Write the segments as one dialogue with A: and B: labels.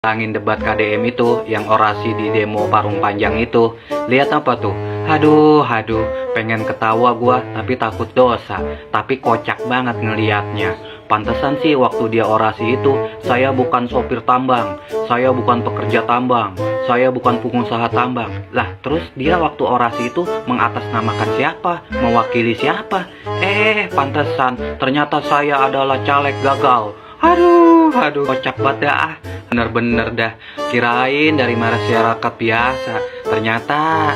A: Angin debat KDM itu, yang orasi di demo Parung Panjang itu. Lihat apa tuh? Aduh, pengen ketawa gua, tapi takut dosa. Tapi kocak banget ngeliatnya. Pantesan sih waktu dia orasi itu, saya bukan sopir tambang, saya bukan pekerja tambang, saya bukan pengusaha tambang. Lah, terus dia waktu orasi itu mengatasnamakan siapa? Mewakili siapa? Pantesan, ternyata saya adalah caleg gagal. Aduh, kocak banget dah. Bener-bener dah, kirain dari masyarakat biasa, ternyata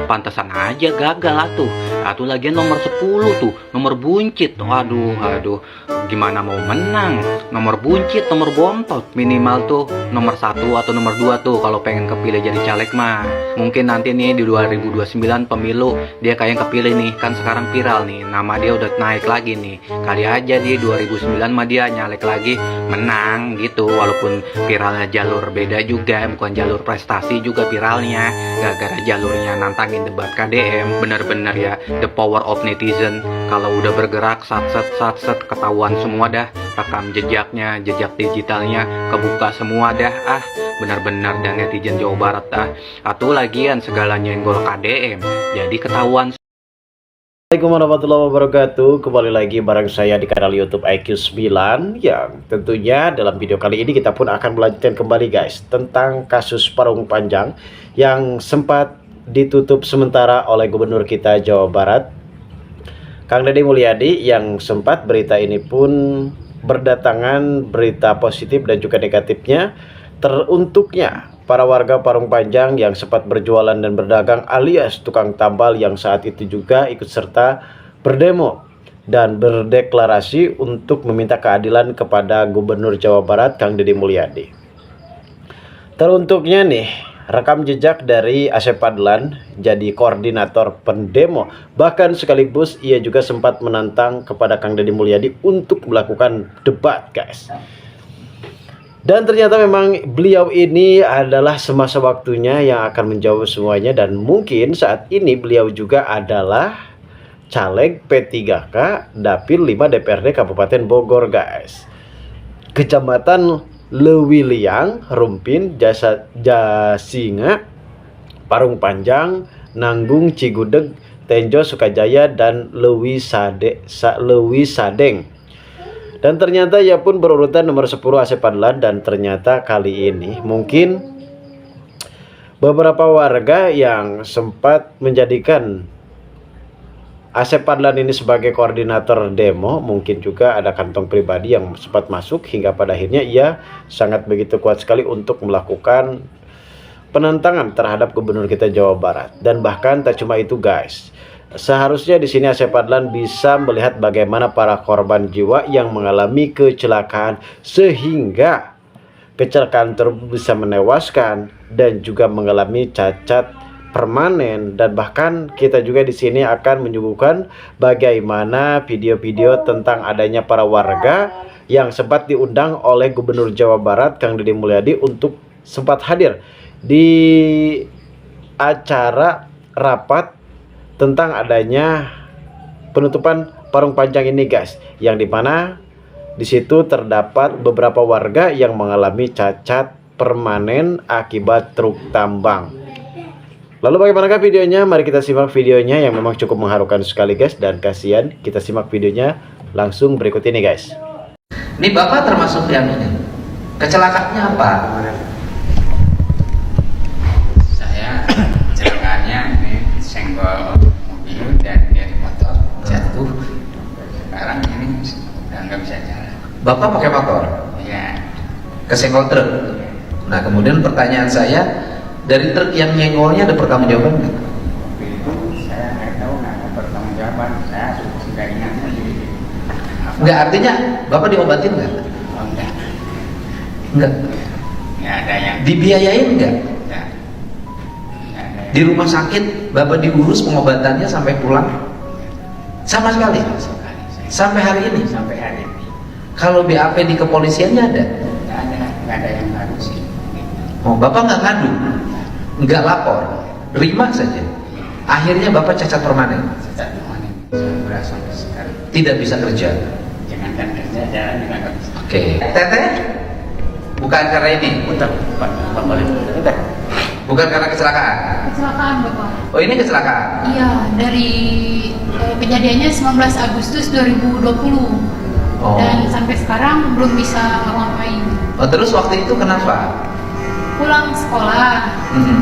A: pantesan aja gagal atuh. Atuh lagian nomor 10 tuh, nomor buncit. Aduh, gimana mau menang? Nomor buncit, nomor bontot, minimal tuh nomor 1 atau nomor 2 tuh kalau pengen kepilih jadi caleg mah. Mungkin nanti nih di 2029 pemilu dia kayak kepilih nih, kan sekarang viral nih, nama dia udah naik lagi nih. Kali aja di 2009 mah dia nyalek lagi, menang gitu. Walaupun viralnya jalur beda juga, bukan jalur prestasi juga viralnya, gara-gara jalurnya nantangin debat KDM. Bener-bener ya, the power of netizen. Kalau udah bergerak sat ketahuan semua dah, rekam jejaknya, jejak digitalnya kebuka semua dah. Bener-bener dan netizen Jawa Barat Atuh lagian segalanya yang gol KDM, jadi ketahuan.
B: Assalamualaikum warahmatullahi wabarakatuh. Kembali lagi bareng saya di kanal YouTube IQ9, yang tentunya dalam video kali ini kita pun akan melanjutkan kembali guys tentang kasus Parung Panjang yang sempat ditutup sementara oleh Gubernur kita Jawa Barat, Kang Deddy Mulyadi, yang sempat berita ini pun berdatangan berita positif dan juga negatifnya teruntuknya para warga Parung Panjang yang sempat berjualan dan berdagang alias tukang tambal yang saat itu juga ikut serta berdemo dan berdeklarasi untuk meminta keadilan kepada Gubernur Jawa Barat Kang Deddy Mulyadi. Teruntuknya nih rekam jejak dari Asep Fadlan jadi koordinator pendemo, bahkan sekaligus ia juga sempat menantang kepada Kang Deddy Mulyadi untuk melakukan debat guys. Dan ternyata memang beliau ini adalah semasa waktunya yang akan menjawab semuanya, dan mungkin saat ini beliau juga adalah caleg P3K Dapil 5 DPRD Kabupaten Bogor guys. Kecamatan Lewiliang, Rumpin, Jasinga, Parung Panjang, Nanggung, Cigudeg, Tenjo, Sukajaya, dan Lewi Sadeng. Dan ternyata ia pun berurutan nomor 10 Asep Fadlan. Dan ternyata kali ini mungkin beberapa warga yang sempat menjadikan Asep Fadlan ini sebagai koordinator demo, mungkin juga ada kantong pribadi yang sempat masuk hingga pada akhirnya ia sangat begitu kuat sekali untuk melakukan penentangan terhadap Gubernur kita Jawa Barat. Dan bahkan tak cuma itu guys, seharusnya di sini Asep Fadlan bisa melihat bagaimana para korban jiwa yang mengalami kecelakaan, sehingga kecelakaan bisa menewaskan dan juga mengalami cacat permanen. Dan bahkan kita juga di sini akan menyuguhkan bagaimana video-video tentang adanya para warga yang sempat diundang oleh Gubernur Jawa Barat Kang Deddy Mulyadi untuk sempat hadir di acara rapat tentang adanya penutupan Parung Panjang ini guys, yang dimana di situ terdapat beberapa warga yang mengalami cacat permanen akibat truk tambang. Lalu bagaimanakah videonya? Mari kita simak videonya yang memang cukup mengharukan sekali guys, dan kasihan. Kita simak videonya langsung berikut ini guys.
C: Ini Bapak termasuk yang ini. Kecelakaannya apa?
D: Saya kecelakaannya ini senggol mobil dan dari motor jatuh. Sekarang ini udah nggak bisa jalan.
C: Bapak pakai motor?
D: Ya.
C: Kesenggol truk. Nah, kemudian pertanyaan saya, dari truk yang nyenggolnya ada pertanggungjawaban nggak?
D: Waktu itu saya nggak tahu, nggak ada pertanggungjawaban. Saya sudah ingat sendiri.
C: Nggak, artinya Bapak diobatin nggak?
D: Oh, enggak.
C: Nggak.
D: Nggak ada yang.
C: Dibiayain nggak?
D: Enggak. Nggak ada yang.
C: Di rumah sakit Bapak diurus pengobatannya sampai pulang? Sama sekali?
D: Sekali saya.
C: Sampai hari ini?
D: Sampai hari ini.
C: Kalau BAP di kepolisiannya ada?
D: Nggak ada yang ngarusin.
C: Oh, Bapak nggak ngadu? Nggak lapor? Terima saja? Akhirnya Bapak cacat permanen?
D: Sejak kemarin saya berasa sekali.
C: Tidak bisa kerja?
D: Jangankan kerja, jalan juga nggak bisa.
C: Oke. Teteh? Bukan karena ini.
B: Bentar, Pak Balik. Bentar.
C: Bukan karena kecelakaan.
E: Kecelakaan Bapak.
C: Oh, ini kecelakaan.
E: Iya, dari kejadiannya 19 Agustus 2020.
C: Oh.
E: Dan sampai sekarang belum bisa ngapain.
C: Oh, terus waktu itu kenapa?
E: Pulang sekolah,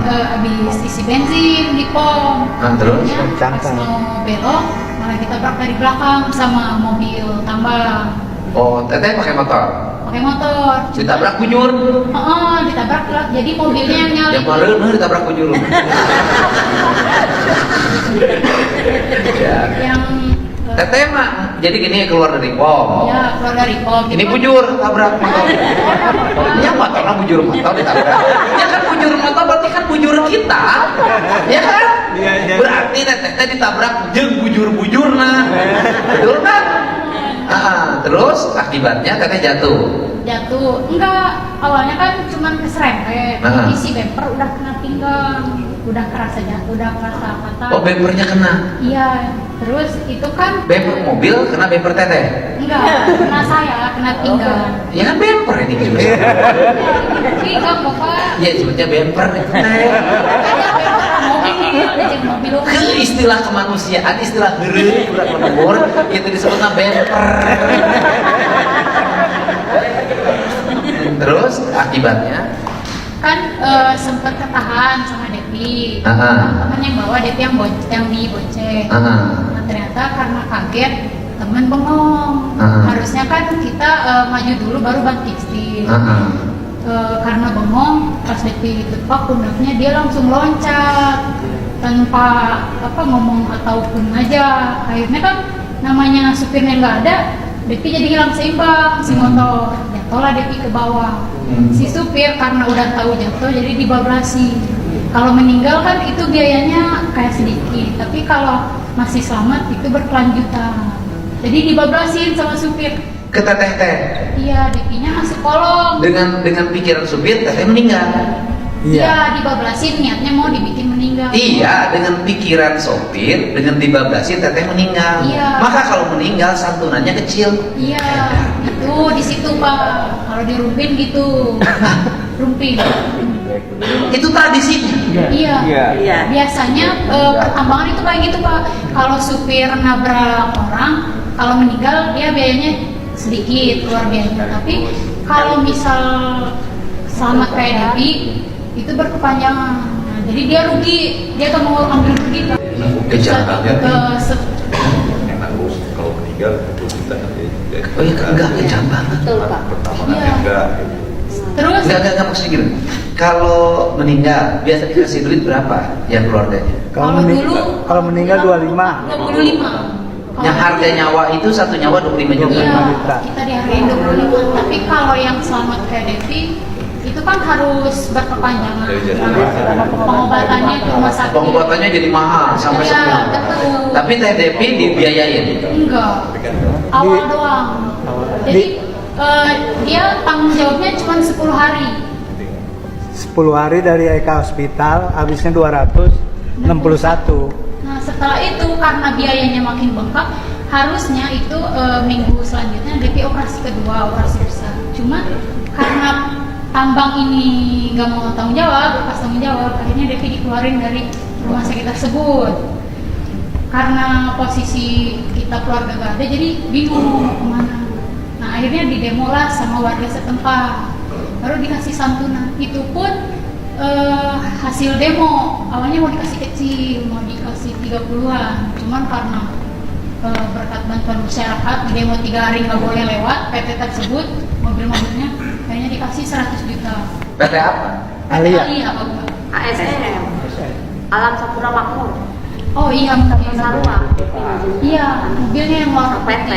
E: habis isi bensin di pom.
C: Nah, terus?
E: Pas mau belok, malah ditabrak dari belakang sama mobil tambang.
C: Oh, teteh pakai motor.
E: Pakai motor.
C: Ditabrak bujur.
E: Oh, ditabrak lah. Jadi mobilnya yang nyalip.
C: Yang baru ditabrak bujur. Ya.
E: Yang
C: Teteh mah jadi gini keluar dari pom.
E: ya keluar dari pom.
C: Ini bujur tabrak motor. Ya motornya bujur motor ditabrak. Ya kan bujur motor berarti kan bujur kita. Ya kan? Berarti teteh ditabrak jeung bujur-bujurna. Betul kan? Terus akibatnya teteh jatuh.
E: Jatuh. Enggak, awalnya kan cuman keserempet. Jadi si bumper udah kena pinggang. Udah kerasa jatuh, udah kerasa patah.
C: Oh, bumpernya kena.
E: Iya. Terus itu kan
C: Bumper mobil kena bumper teteh.
E: enggak, kena saya, kena pinggang.
C: Ya kan bumper ini juga.
E: Pinggang Bapak.
C: Ya sebutnya bumper itu teh.
E: Mobil.
C: Kan istilah kemanusiaan, istilah heureuy udah menembur itu disebutnya bumper. Terus akibatnya
E: Kan sempat ketahan sama Depi.
C: Aha.
E: Temen yang bawa Depi yang dibonceng.
C: Aha.
E: Nah, ternyata karena kaget temen bengong.
C: Aha.
E: Harusnya kan kita maju dulu baru banting setir.
C: Aha.
E: Karena bengong pas Depi ditepak pundaknya dia langsung loncat tanpa ngomong ataupun aja. Akhirnya kan namanya supirnya nggak ada, Depi jadi hilang seimbang si motor, jatuhlah Depi ke bawah. Si supir karena udah tahu jatuh jadi dibabrasi. Kalau meninggal kan itu biayanya kayak sedikit, tapi kalau masih selamat itu berkelanjutan. Jadi dibabrasin sama supir.
C: Ke teteh teh.
E: Iya, Depinya masuk kolong.
C: Dengan pikiran supir teteh meninggal.
E: Iya, dibablasin niatnya mau dibikin meninggal.
C: Iya, dengan pikiran sopir, dengan dibablasin teteh meninggal.
E: Iya.
C: Maka kalau meninggal santunannya kecil.
E: Iya, itu di situ Pak. Kalau di Rumpin gitu. Rumpin.
C: Itu tradisinya.
E: Iya. Biasanya pertambangan itu kayak gitu Pak. Kalau supir nabrak orang, kalau meninggal dia biayanya sedikit keluar biayanya. Tapi kalau misal selamat kayak Depi itu berkepanjangan. Nah, jadi dia rugi, dia kan mau ambil rugi Pak.
C: Kejangannya.
F: Kalau meninggal itu kita
C: Oh iya, enggak kejam banget.
F: pertambangannya
E: Iya.
F: enggak.
E: Terus
C: Enggak maksudnya gini. Kalau meninggal biasa dikasih duit berapa yang keluarganya?
E: kalau dulu
G: Kalau meninggal 25.
E: 25.
C: Yang harga nyawa itu satu nyawa 25 juta.
E: Iya,
G: juta.
E: kita dihargain 25. Tapi kalau yang selamat kayak Devi itu kan harus berkepanjangan. Pengobatannya ke rumah sakit.
C: Pengobatannya jadi mahal sampai
E: Iya,
C: sebulan.
E: betul.
C: Tapi Teh Devi dibiayain.
E: Enggak. Awal doang. Jadi dia tanggung jawabnya cuma 10 hari.
G: 10 hari dari Eka Hospital, habisnya 261.
E: Nah, setelah itu karena biayanya makin bengkak, harusnya itu minggu selanjutnya Devi operasi kedua, operasi besar. Cuma karena tambang ini nggak mau tanggung jawab, lepas tanggung jawab, akhirnya Devi dikeluarin dari rumah sakit tersebut. Karena posisi kita keluarga gak ada, jadi bingung mau kemana. Nah, akhirnya didemo lah sama warga setempat, baru dikasih santunan. Itu pun hasil demo awalnya mau dikasih kecil, mau dikasih 30-an, cuman karena berkat bantuan masyarakat di demo 3 hari nggak boleh lewat PT tersebut, mobil-mobilnya kayaknya dikasih 100 juta.
C: PT apa?
G: Alia.
E: Apa Pak?
H: ASM Alam Sapura Makmur
E: Oh iya, mobil
H: Sarua
E: iya, mobilnya yang warna
H: PT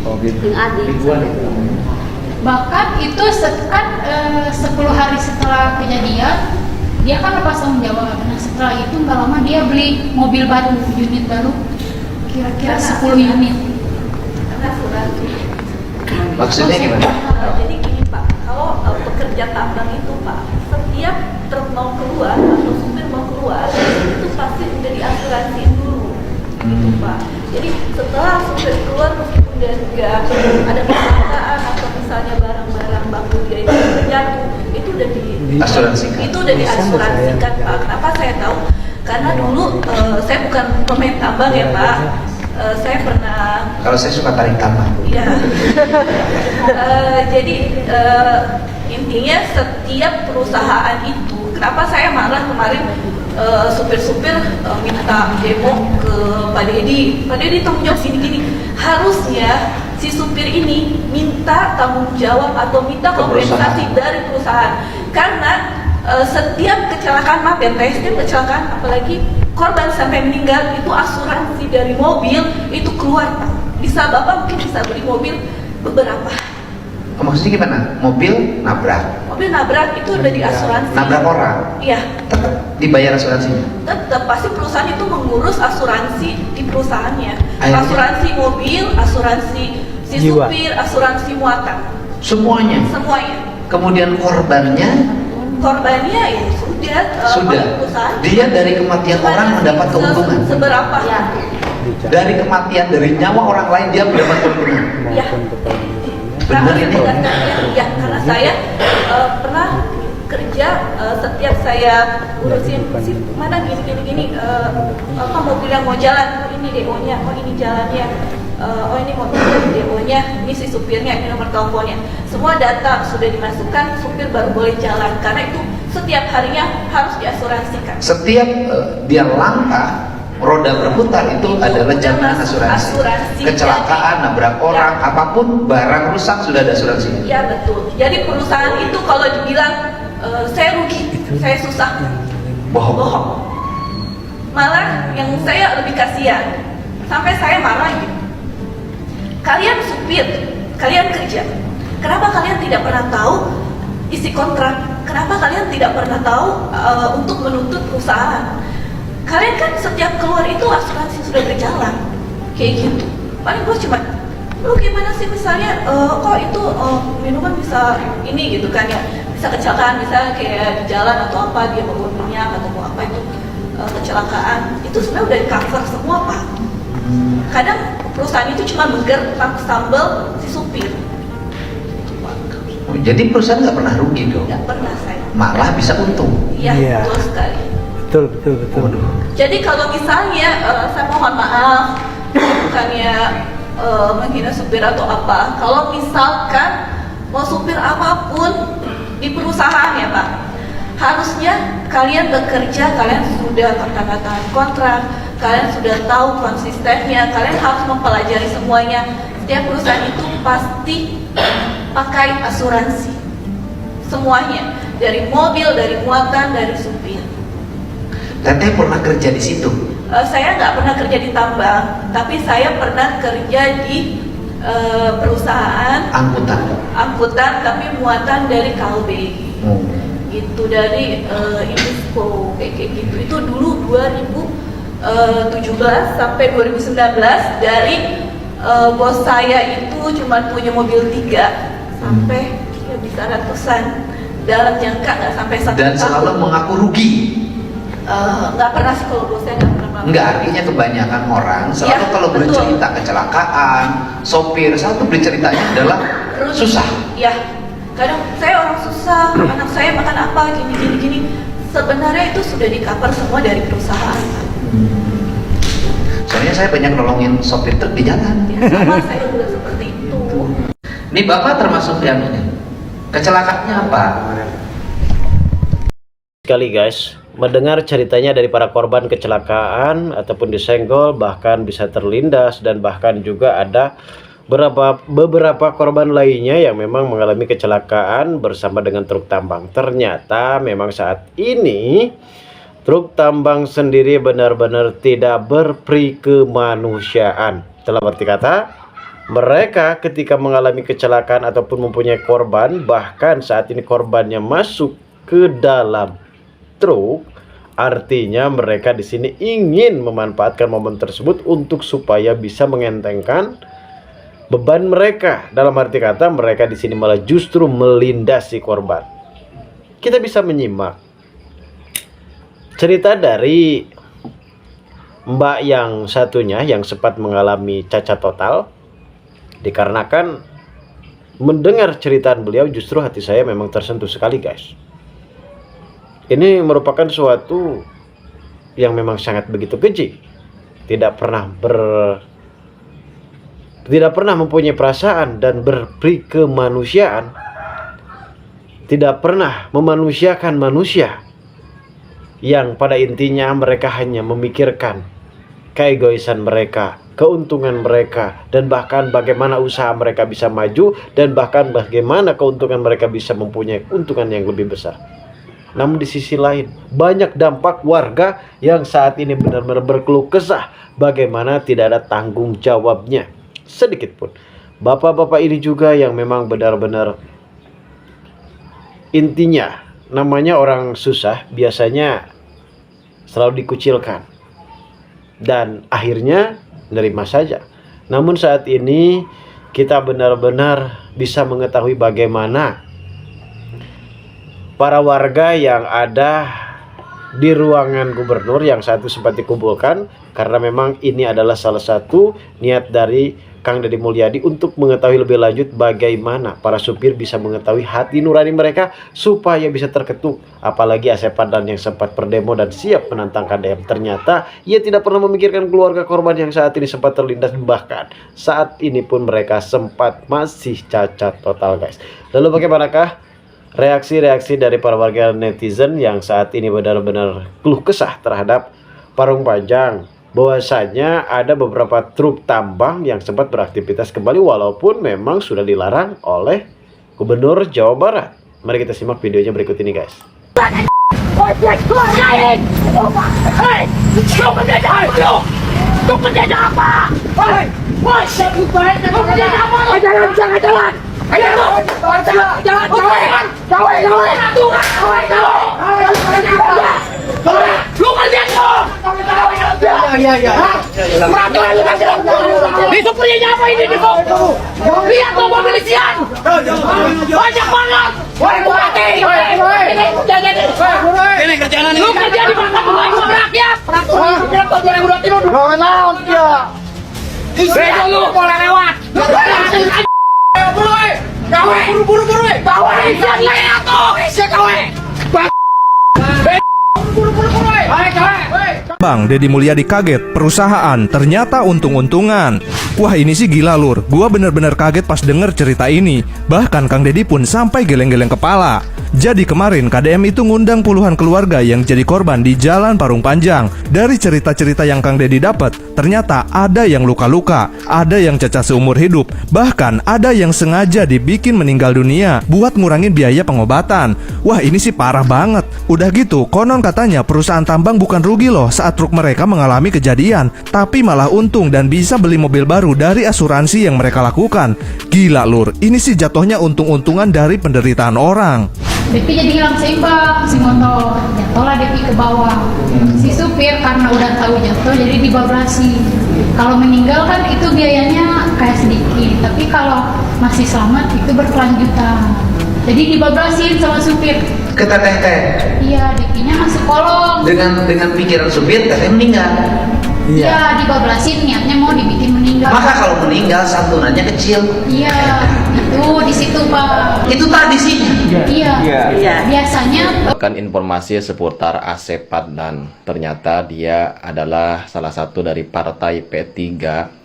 E: putih.
H: Ting Adi
E: Bahkan itu kan 10 hari setelah kejadian dia kan lepas tanggung jawab. Nah, setelah itu nggak lama dia beli mobil baru, unit baru, kira-kira 10 unit.
C: Maksudnya gimana?
I: Jadi gini Pak, kalau pekerja tambang itu Pak, setiap truk mau keluar atau supir mau keluar itu pasti udah diasuransiin dulu, gitu Pak. Jadi setelah supir keluar meskipun dia nggak ada kecelakaan atau misalnya barang-barang baku dia itu jatuh, itu udah
C: Asuransikan.
I: itu udah diasuransikan Pak. Kenapa saya tahu? Karena dulu saya bukan pemain tambang ya Pak. Saya pernah.
C: Kalau saya suka tarik tambang.
I: Iya. Jadi intinya setiap perusahaan itu, kenapa saya marah kemarin supir-supir minta demo ke Pak Deddy. Pak Deddy tanggung jawab sini gini. Harusnya si supir ini minta tanggung jawab atau minta kompensasi dari perusahaan. Karena setiap kecelakaan, maaf ya, setiap kecelakaan apalagi korban sampai meninggal itu asuransi dari mobil itu keluar Pak. Bisa Bapak mungkin bisa beli mobil beberapa.
C: Maksudnya gimana? Mobil nabrak.
I: Mobil nabrak itu udah diasuransi.
C: Nabrak orang.
I: Iya.
C: Tetap dibayar asuransinya.
I: Tetap pasti perusahaan itu mengurus asuransi di perusahaannya.
C: Akhirnya?
I: Asuransi mobil, asuransi si
G: Jiwa.
I: supir, asuransi muatan.
C: Semuanya.
I: Semuanya.
C: Kemudian korbannya
I: Korbannya ya sudah.
C: sudah.
I: Perusahaan.
C: Dia dari kematian orang mendapat keuntungan.
I: Seberapa? Ya.
C: Dari kematian, dari nyawa orang lain dia mendapat keuntungan.
I: Ya.
C: Benar ini?
I: Ya, karena saya pernah kerja setiap saya urusin si mana gini apa mobil yang mau jalan, oh ini DO-nya, oh ini jalannya, oh ini mobil DO-nya, ini si supirnya, ini nomor teleponnya. Semua data sudah dimasukkan, supir baru boleh jalan karena itu setiap harinya harus diasuransikan.
C: Setiap dia langkah, roda berputar itu adalah jaminan asuransi. Kecelakaan, nabrak orang, apapun barang rusak sudah ada asuransinya.
I: Ya betul. Jadi perusahaan itu kalau dibilang saya rugi, saya susah, bohong. Malah yang saya lebih kasihan, sampai saya marah gitu. Kalian supir, kalian kerja, kenapa kalian tidak pernah tahu isi kontrak? Kenapa kalian tidak pernah tahu untuk menuntut perusahaan? Kalian kan setiap keluar itu asuransi sudah berjalan, kayak gitu. Paling gue cuma, lu gimana sih misalnya, kok itu minuman bisa ini gitu kan ya, bisa kecelakaan, misalnya kayak di jalan atau apa dia bawa minyak atau mau apa itu kecelakaan, itu sebenarnya udah di cover semua Pak. Kadang perusahaan itu cuma menggertak sambal si supir.
C: Oh, jadi perusahaan nggak pernah rugi dong?
I: Nggak pernah saya.
C: Malah bisa untung.
I: Iya,
G: Iya.
I: betul sekali.
G: Betul.
I: Jadi kalau misalnya saya mohon maaf, bukannya menghina supir atau apa. Kalau misalkan mau supir apapun di perusahaan ya Pak, harusnya kalian bekerja, kalian sudah tanda-tangan kontrak, kalian sudah tahu konsistennya, kalian harus mempelajari semuanya. Setiap perusahaan itu pasti pakai asuransi, semuanya, dari mobil, dari muatan, dari supir.
C: Teteh pernah kerja di situ?
I: Saya nggak pernah kerja di tambang, tapi saya pernah kerja di perusahaan angkutan, tapi muatan dari Kalbe, gitu, dari Indispo, kayak gitu. Itu dulu 2017 sampai 2019 dari bos saya itu cuma punya mobil 3 sampai ya bisa ratusan dalam jangka nggak sampai 1 tahun.
C: Dan selalu mengaku rugi.
I: Nggak pernah sih kalau bos saya nggak pernah.
C: Enggak, artinya kebanyakan orang selalu
I: Ya,
C: kalau
I: betul.
C: bercerita kecelakaan, sopir selalu berceritanya adalah susah.
I: Ya, kadang saya orang susah, anak saya makan apa, gini. Sebenarnya itu sudah di cover semua dari perusahaan.
C: Soalnya saya banyak nolongin sopir truk di jalan.
I: Ya, sama saya juga seperti itu.
C: Ini Bapak termasuk yang ini. Kecelakaannya apa?
B: Sekali guys, mendengar ceritanya dari para korban kecelakaan ataupun disenggol, bahkan bisa terlindas, dan bahkan juga ada beberapa korban lainnya yang memang mengalami kecelakaan bersama dengan truk tambang. Ternyata memang saat ini truk tambang sendiri benar-benar tidak berperi kemanusiaan. Dalam arti kata, mereka ketika mengalami kecelakaan ataupun mempunyai korban, bahkan saat ini korbannya masuk ke dalam truk, artinya mereka di sini ingin memanfaatkan momen tersebut untuk supaya bisa mengentengkan beban mereka. Dalam arti kata, mereka di sini malah justru melindas si korban. Kita bisa menyimak cerita dari Mbak yang satunya yang sempat mengalami cacat total dikarenakan mendengar ceritaan beliau justru hati saya memang tersentuh sekali guys. Ini merupakan suatu yang memang sangat begitu keji. Tidak pernah mempunyai perasaan dan berperi kemanusiaan. Tidak pernah memanusiakan manusia. Yang pada intinya mereka hanya memikirkan keegoisan mereka, keuntungan mereka, dan bahkan bagaimana usaha mereka bisa maju, dan bahkan bagaimana keuntungan mereka bisa mempunyai keuntungan yang lebih besar. Namun di sisi lain, banyak dampak warga yang saat ini benar-benar berkeluh kesah bagaimana tidak ada tanggung jawabnya sedikit pun. Bapak-bapak ini juga yang memang benar-benar intinya namanya orang susah biasanya selalu dikucilkan dan akhirnya nerima saja. Namun saat ini kita benar-benar bisa mengetahui bagaimana para warga yang ada di ruangan gubernur yang saat itu sempat dikumpulkan, karena memang ini adalah salah satu niat dari Kang Deddy Mulyadi untuk mengetahui lebih lanjut bagaimana para supir bisa mengetahui hati nurani mereka supaya bisa terketuk. Apalagi Asep Padlan yang sempat berdemo dan siap menantang KDM, ternyata ia tidak pernah memikirkan keluarga korban yang saat ini sempat terlindas, bahkan saat ini pun mereka sempat masih cacat total guys. Lalu bagaimanakah reaksi-reaksi dari para warga netizen yang saat ini benar-benar keluh kesah terhadap Parung Panjang? Bahwasanya ada beberapa truk tambang yang sempat beraktivitas kembali walaupun memang sudah dilarang oleh Gubernur Jawa Barat. Mari kita simak videonya berikut ini guys.
C: Di supirnya apa ini Diko? Lihat tuh mobilisian. Banyak banget. Woi bupati. Ini kerjaan ini. Lu kerja di mana sama rakyat? Peraturan 2023. Naon dia? Beda lu boleh lewat. Gawe buru-buru gawe isian lihat tuh isi gawe.
J: Bang Deddy Mulyadi kaget, perusahaan ternyata untung-untungan. Wah ini sih gila lur, gua bener-bener kaget pas denger cerita ini. Bahkan Kang Deddy pun sampai geleng-geleng kepala. Jadi kemarin KDM itu ngundang puluhan keluarga yang jadi korban di Jalan Parung Panjang. Dari cerita-cerita yang Kang Deddy dapat, ternyata ada yang luka-luka, ada yang cacat seumur hidup, bahkan ada yang sengaja dibikin meninggal dunia buat ngurangin biaya pengobatan. Wah ini sih parah banget. Udah gitu, konon katanya perusahaan tambang bukan rugi loh saat truk mereka mengalami kejadian, tapi malah untung dan bisa beli mobil baru dari asuransi yang mereka lakukan. Gila lur, ini sih jatuhnya untung-untungan dari penderitaan orang.
E: Depi jadi hilang seimbang, si motor jatuhlah Depi ke bawah. Si supir karena udah tahu jatuh jadi dibabrasi. Kalau meninggal kan itu biayanya kayak sedikit, tapi kalau masih selamat itu berkelanjutan. Jadi dibabrasin sama supir.
C: Ke teteh.
E: Iya, Depinya masuk kolong.
C: Dengan pikiran supir teteh meninggal.
E: Iya, dibabrasin niatnya mau dibikin meninggal.
C: Maka kalau meninggal santunannya kecil.
E: Iya, itu di situ Pak.
C: Itu tradisinya.
E: Iya. Biasanya
K: Bahkan informasi seputar Asep Padlan, ternyata dia adalah salah satu dari partai P3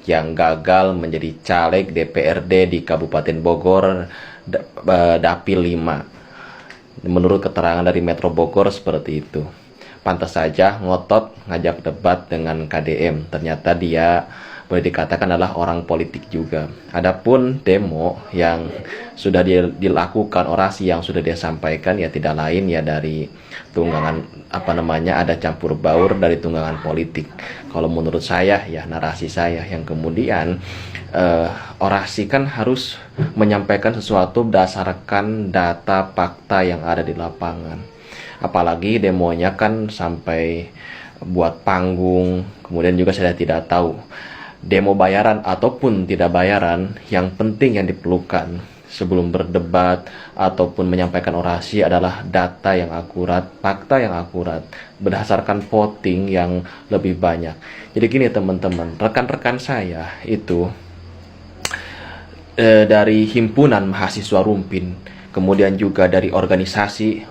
K: yang gagal menjadi caleg DPRD di Kabupaten Bogor Dapil 5. Menurut keterangan dari Metro Bogor seperti itu. Pantas saja ngotot ngajak debat dengan KDM. Ternyata dia boleh dikatakan adalah orang politik juga. Adapun demo yang sudah dilakukan, orasi yang sudah dia sampaikan ya tidak lain ya dari tunggangan ada campur baur dari tunggangan politik. Kalau menurut saya ya narasi saya yang kemudian orasi kan harus menyampaikan sesuatu berdasarkan data fakta yang ada di lapangan. Apalagi demonya kan sampai buat panggung, kemudian juga saya tidak tahu demo bayaran ataupun tidak bayaran. Yang penting yang diperlukan sebelum berdebat ataupun menyampaikan orasi adalah data yang akurat, fakta yang akurat, berdasarkan voting yang lebih banyak. Jadi gini teman-teman, rekan-rekan saya itu dari himpunan mahasiswa Rumpin, kemudian juga dari organisasi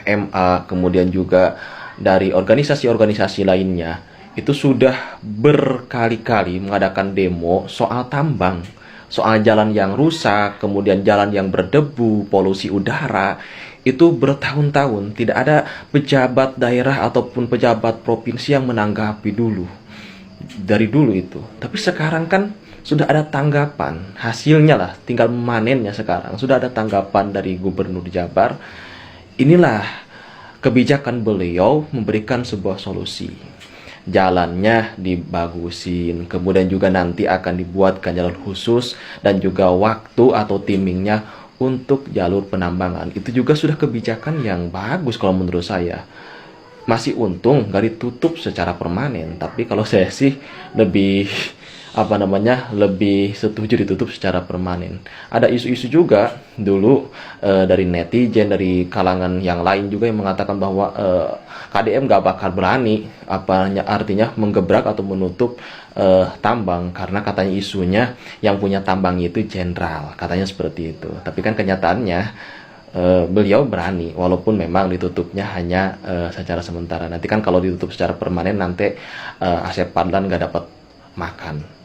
K: MA, kemudian juga dari organisasi-organisasi lainnya, itu sudah berkali-kali mengadakan demo soal tambang, soal jalan yang rusak, kemudian jalan yang berdebu, polusi udara. Itu bertahun-tahun tidak ada pejabat daerah ataupun pejabat provinsi yang menanggapi dulu. Dari dulu itu. Tapi sekarang kan sudah ada tanggapan, hasilnya lah, tinggal memanennya sekarang. Sudah ada tanggapan dari Gubernur Jabar. Inilah kebijakan beliau memberikan sebuah solusi. Jalannya dibagusin, kemudian juga nanti akan dibuatkan jalur khusus dan juga waktu atau timingnya untuk jalur penambangan. Itu juga sudah kebijakan yang bagus kalau menurut saya. Masih untung gak ditutup secara permanen, tapi kalau saya sih lebih lebih setuju ditutup secara permanen. Ada isu-isu juga dulu dari netizen, dari kalangan yang lain juga yang mengatakan bahwa KDM gak bakal berani artinya menggebrak atau menutup tambang, karena katanya isunya yang punya tambang itu jenderal, katanya seperti itu. Tapi kan kenyataannya beliau berani, walaupun memang ditutupnya hanya secara sementara. Nanti kan kalau ditutup secara permanen nanti Asep Padlan gak dapat makan.